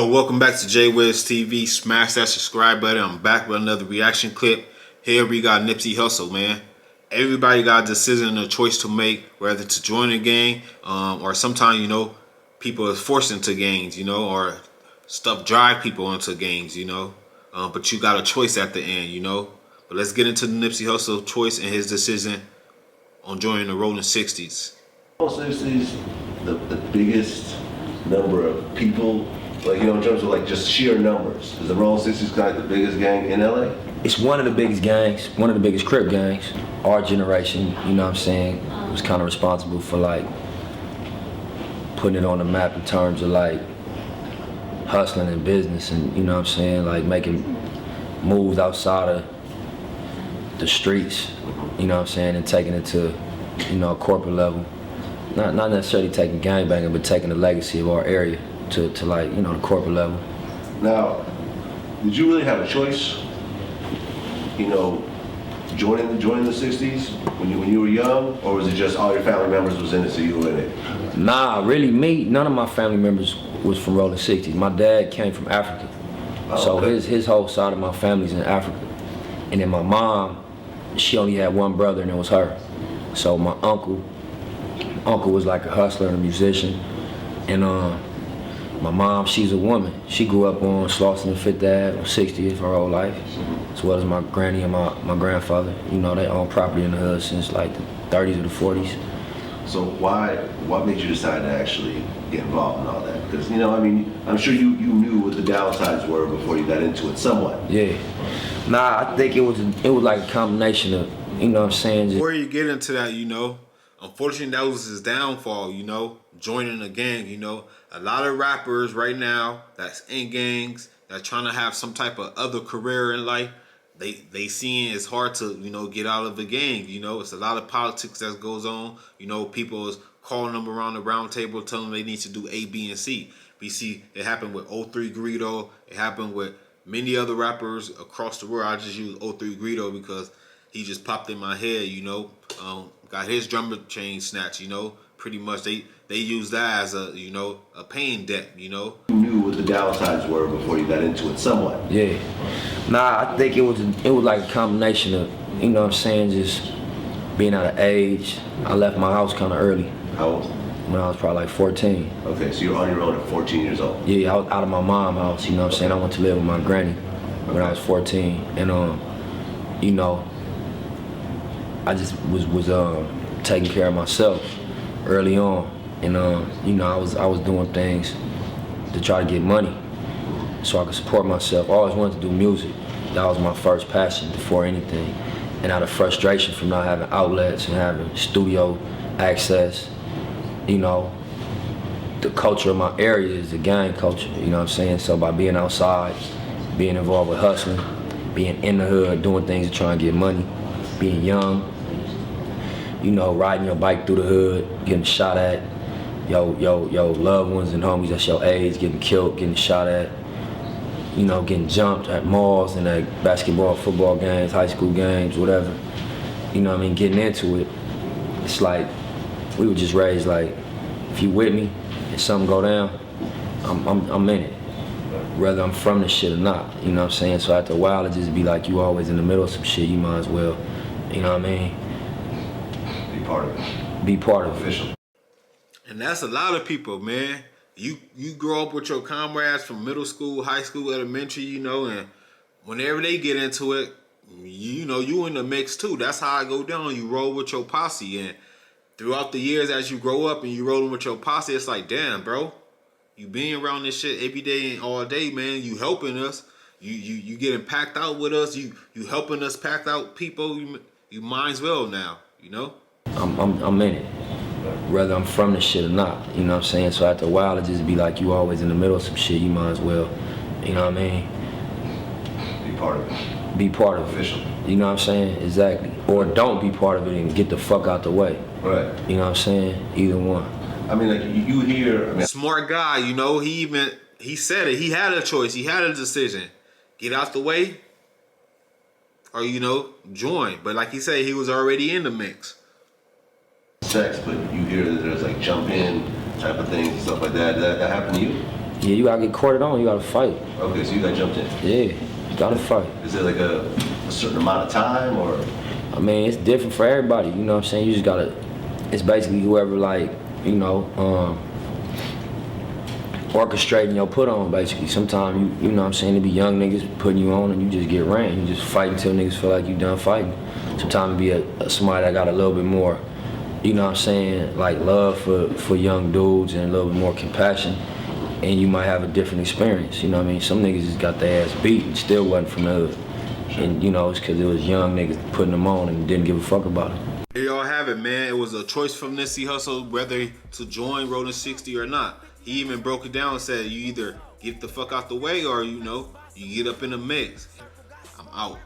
Welcome back to WIZ TV. Smash that subscribe button. I'm back with another reaction clip. Here we got NIPSEY HUSSLE, man. Everybody got a decision and a choice to make, whether to join a gang or sometimes, people are forced into gangs, or stuff drive people into gangs, but you got a choice at the end, But let's get into the NIPSEY HUSSLE choice and his decision on joining the Rolling 60s. Rolling 60s, the biggest number of people, in terms of just sheer numbers. Is the Rolling 60s kind of the biggest gang in LA? It's one of the biggest gangs, one of the biggest Crip gangs. Our generation, was kind of responsible for putting it on the map in terms of hustling and business and making moves outside of the streets, and taking it to, a corporate level. Not necessarily taking gangbanging, but taking the legacy of our area to the corporate level. Now, did you really have a choice, joining the 60s when you were young, or was it just all your family members was in it, so you were in it? Nah, really none of my family members was from Rolling 60s. My dad came from Africa. So okay. his whole side of my family's in Africa. And then my mom, she only had one brother, and it was her. So my uncle was like a hustler and a musician. And my mom, she's a woman. She grew up on Slauson and Fifth Ave on 60th her whole life, as well as my granny and my grandfather. They own property in the hood since the 30s or the 40s. So what made you decide to actually get involved in all that? Because, I'm sure you knew what the downsides were before you got into it somewhat. Yeah. Nah, I think it was like a combination of, Before you get into that, unfortunately that was his downfall, joining a gang, A lot of rappers right now that's in gangs, that's trying to have some type of other career in life, they seeing it's hard to, get out of the gang, It's a lot of politics that goes on, people is calling them around the round table telling them they need to do A, B, and C. We see it happened with 03 Greedo, it happened with many other rappers across the world. I just use 03 Greedo because he just popped in my head, got his drummer chain snatched, pretty much they use that as a a paying debt, You knew what the downsides were before you got into it somewhat. Yeah. Nah, I think it was like a combination of, just being out of age. I left my house kind of early. How old? When I was probably 14. Okay, so you're on your own at 14 years old. Yeah, I was out of my mom's house, I went to live with my granny when I was 14. And I just was taking care of myself early on, and I was doing things to try to get money so I could support myself. I always wanted to do music. That was my first passion before anything. And out of frustration from not having outlets and having studio access, the culture of my area is the gang culture, So by being outside, being involved with hustling, being in the hood, doing things to try and get money, being young, riding your bike through the hood, getting shot at, your loved ones and homies that's your age, getting killed, getting shot at, getting jumped at malls and at basketball, football games, high school games, whatever. Getting into it, it's like we were just raised if you with me and something go down, I'm in it, whether I'm from this shit or not, So after a while it just be like you always in the middle of some shit, you might as well, Be part of it. Be part of it. Official. And that's a lot of people, man. You grow up with your comrades from middle school, high school, elementary, and whenever they get into it, you in the mix too. That's how I go down. You roll with your posse, and throughout the years as you grow up and you rolling with your posse, it's like, damn, bro, you being around this shit every day and all day, man. You helping us. You getting packed out with us. You helping us pack out people. You might as well now, I'm in it, whether I'm from this shit or not, So after a while it just be like you always in the middle of some shit, you might as well, Be part of it. Be part of it. Official. Exactly. Or don't be part of it and get the fuck out the way. Right. Either one. You hear. Smart guy, he said it. He had a choice. He had a decision. Get out the way or, join. But like he said, he was already in the mix. Sex, but you hear that there's jump in type of things and stuff like that. Did that happen to you? Yeah, you gotta get courted on, you gotta fight. Okay, so you got jumped in. Yeah, you gotta fight. Is there like a certain amount of time or? I mean, it's different for everybody, you know what I'm saying? You just gotta, it's basically whoever like, you know, orchestrating your put on basically. Sometimes you know what I'm saying, it be young niggas putting you on and you just get ran. You just fight until niggas feel like you done fighting. Sometimes it be somebody that got a little bit more, you know what I'm saying, like love for young dudes and a little bit more compassion, and you might have a different experience, you know what I mean? Some niggas just got their ass beat and still wasn't from the hood. And you know, it's cause it was young niggas putting them on and didn't give a fuck about it. Here y'all have it, man. It was a choice from Nipsey Hussle whether to join Rolling 60 or not. He even broke it down and said you either get the fuck out the way or, you know, you get up in the mix. I'm out.